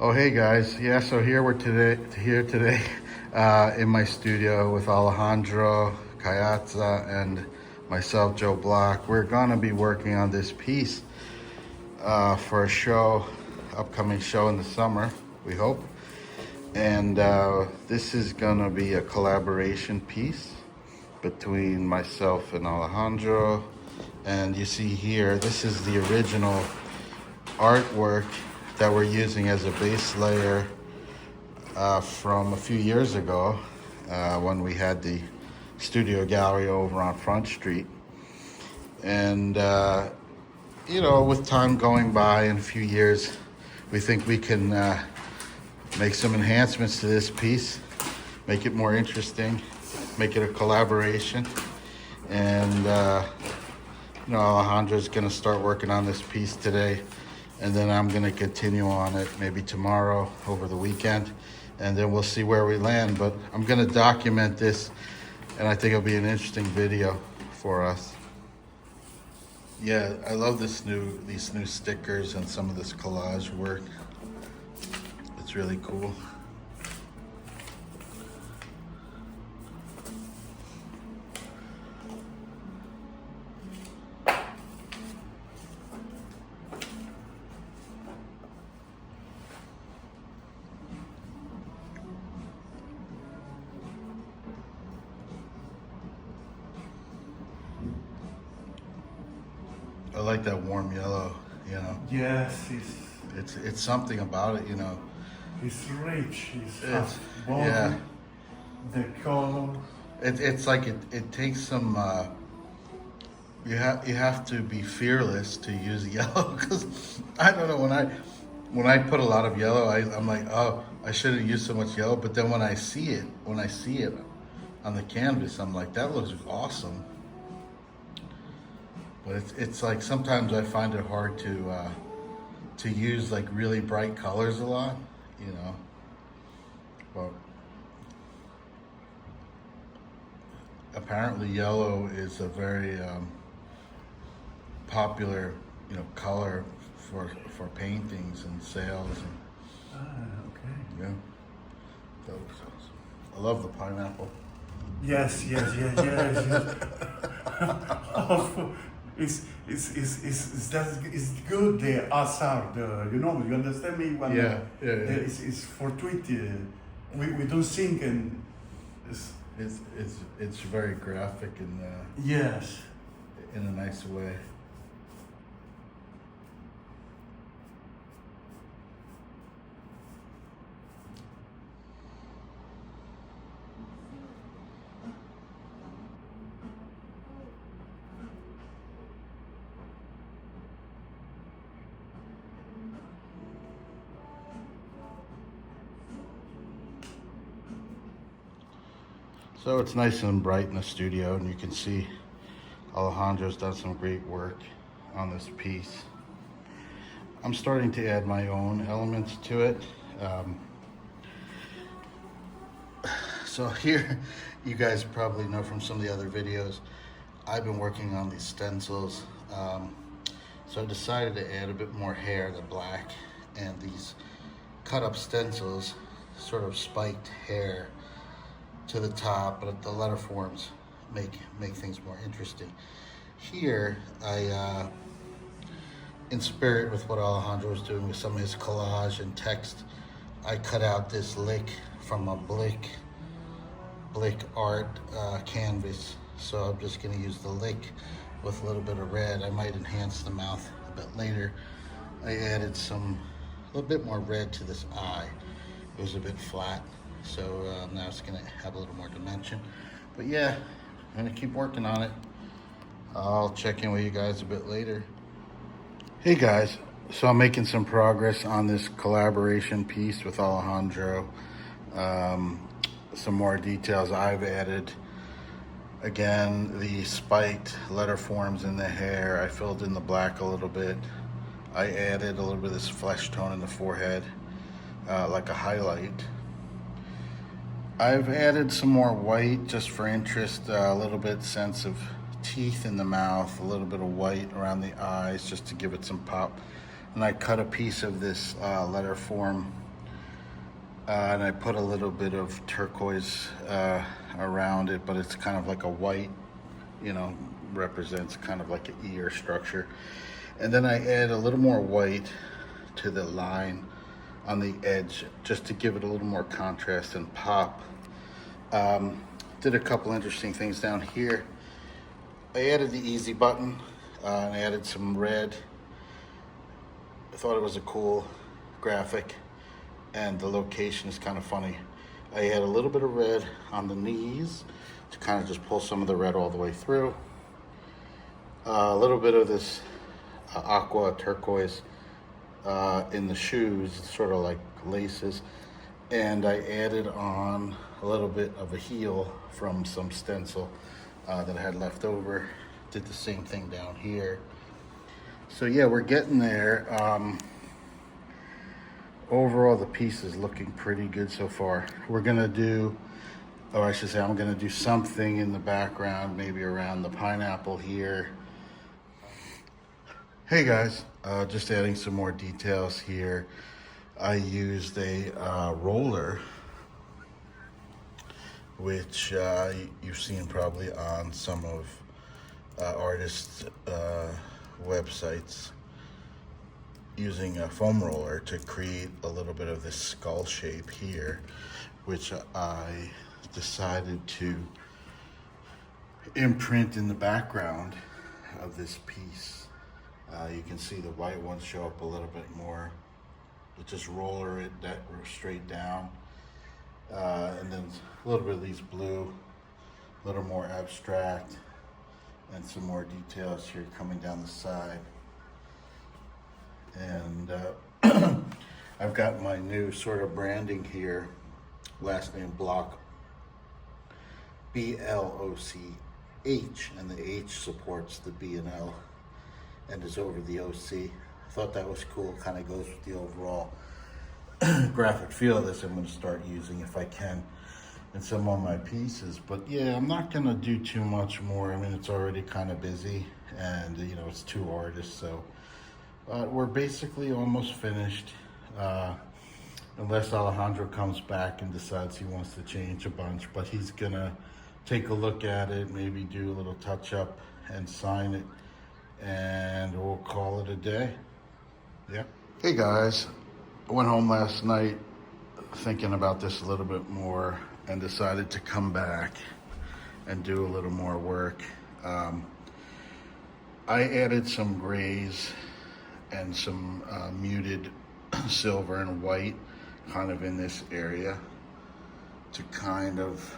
Oh, hey guys. Yeah, so here today in my studio with Alejandro, Caiazza, and myself, Joe Bloch. We're gonna be working on this piece for a show, upcoming show in the summer, we hope. And this is gonna be a collaboration piece between myself and Alejandro. And you see here, this is the original artwork that we're using as a base layer from a few years ago when we had the studio gallery over on Front Street. And, with time going by and a few years, we think we can make some enhancements to this piece, make it more interesting, make it a collaboration. And, Alejandro's gonna start working on this piece today. And then I'm gonna continue on it maybe tomorrow, over the weekend, and then we'll see where we land. But I'm gonna document this, and I think it'll be an interesting video for us. Yeah, I love these new stickers and some of this collage work. It's really cool. I like that warm yellow, Yes, It's something about it, it's rich, It's body, yeah. the color. It's like it takes some. You have to be fearless to use yellow because I don't know when I put a lot of yellow, I'm like, oh, I shouldn't use so much yellow. But then when I see it on the canvas, I'm like, that looks awesome. But it's like sometimes I find it hard to use like really bright colors a lot, But apparently yellow is a very popular, color for paintings and sales. Okay. Yeah, that looks awesome. I love the pineapple. Yes. It's good. The asar. You understand me? When Yeah. It's for tweet. We don't sing and. It's very graphic and Yes. in a nice way. So it's nice and bright in the studio, and you can see Alejandro's done some great work on this piece. I'm starting to add my own elements to it. So here, you guys probably know from some of the other videos, I've been working on these stencils. So I decided to add a bit more hair, the black, and these cut up stencils, sort of spiked hair to the top, but the letter forms make things more interesting. Here, I, in spirit with what Alejandro was doing with some of his collage and text, I cut out this lick from a Bloch art canvas. So I'm just gonna use the lick with a little bit of red. I might enhance the mouth a bit later. I added a little bit more red to this eye. It was a bit flat. So now it's gonna have a little more dimension. But yeah, I'm gonna keep working on it. I'll check in with you guys a bit later. Hey guys, so I'm making some progress on this collaboration piece with Alejandro. Some more details I've added. Again, the spiked letter forms in the hair, I filled in the black a little bit. I added a little bit of this flesh tone in the forehead, like a highlight. I've added some more white just for interest, a little bit sense of teeth in the mouth, a little bit of white around the eyes just to give it some pop. And I cut a piece of this letter form And I put a little bit of turquoise around it, but it's kind of like a white, you know, represents kind of like an ear structure. And then I add a little more white to the line on the edge just to give it a little more contrast and pop. Did a couple interesting things down here. I added the easy button and I added some red. I thought it was a cool graphic, and the location is kind of funny. I add a little bit of red on the knees to kind of just pull some of the red all the way through. A little bit of this aqua turquoise in the shoes, sort of like laces. And I added on a little bit of a heel from some stencil that I had left over. Did the same thing down here. So yeah, we're getting there. Overall, the piece is looking pretty good so far. We're gonna do, or I should say, I'm gonna do something in the background, maybe around the pineapple here. Hey guys, just adding some more details here. I used a roller, which you've seen probably on some of artists' websites, using a foam roller to create a little bit of this skull shape here, which I decided to imprint in the background of this piece. You can see the white ones show up a little bit more. But just roller it that straight down. And then a little bit of these blue, a little more abstract, and some more details here coming down the side. And I've got my new sort of branding here, last name Bloch, B-L-O-C-H, and the H supports the B and L and is over the OC. I thought that was cool, kind of goes with the overall graphic feel of this. I'm going to start using, if I can, in some of my pieces. But yeah, I'm not going to do too much more. I mean, it's already kind of busy, and you know, it's 2 artists, so we're basically almost finished, unless Alejandro comes back and decides he wants to change a bunch. But he's gonna take a look at it, maybe do a little touch up and sign it, and we'll call it a day. Yeah. Hey guys, I went home last night thinking about this a little bit more and decided to come back and do a little more work. I added some grays and some muted silver and white kind of in this area to kind of,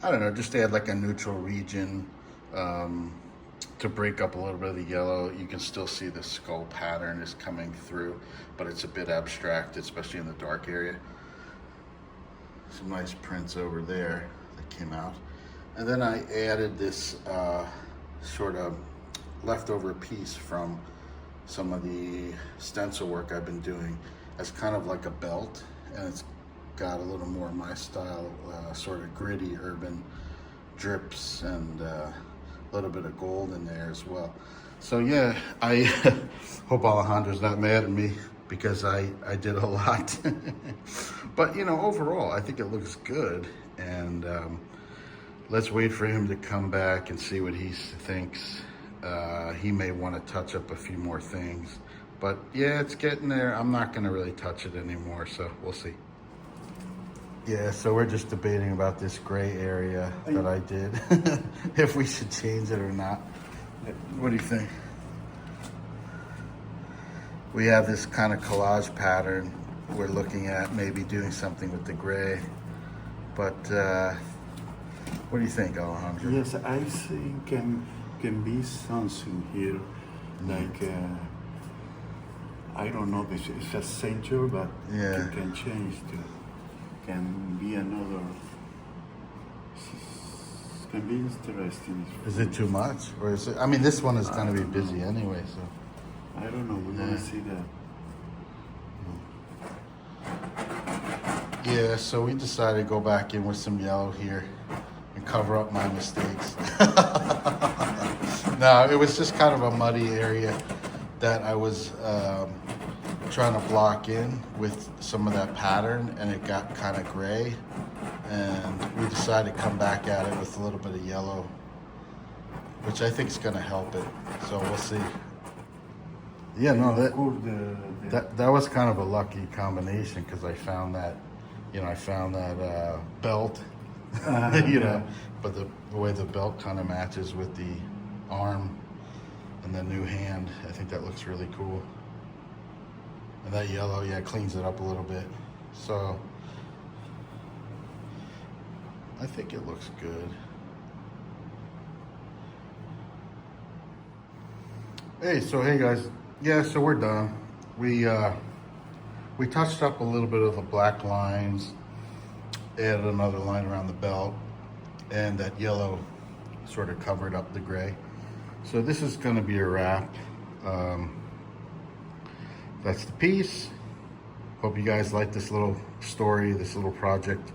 I don't know, just add like a neutral region to break up a little bit of the yellow. You can still see the skull pattern is coming through, but it's a bit abstract, especially in the dark area. Some nice prints over there that came out. And then I added this sort of leftover piece from some of the stencil work I've been doing as kind of like a belt, and it's got a little more of my style, sort of gritty urban drips, and a little bit of gold in there as well. So yeah, I hope Alejandro's not mad at me because I did a lot. But you know, overall, I think it looks good, and let's wait for him to come back and see what he thinks. He may want to touch up a few more things, but yeah, it's getting there. I'm not going to really touch it anymore, so we'll see. Yeah, so we're just debating about this gray area that I did, if we should change it or not. What do you think? We have this kind of collage pattern. We're looking at maybe doing something with the gray, but what do you think, Alejandro? Yes, I think can be something here, like I don't know if it's a center, but Yeah. it can change to, can be another, can be interesting. Is it too much, or is it? I mean, this one is going to be busy anyway, so. I don't know, we're gonna see that. Yeah, so we decided to go back in with some yellow here and cover up my mistakes. No, it was just kind of a muddy area that I was trying to block in with some of that pattern, and it got kind of gray, and we decided to come back at it with a little bit of yellow, which I think is going to help it. So we'll see. Yeah, no, that was kind of a lucky combination, because I found that, belt, but the way the belt kind of matches with the arm and the new hand, I think that looks really cool. And that yellow, yeah, cleans it up a little bit. So I think it looks good. Hey guys, yeah, so we're done. We touched up a little bit of the black lines, added another line around the belt, and that yellow sort of covered up the gray. So this is going to be a wrap. That's the piece. Hope you guys like this little story, this little project.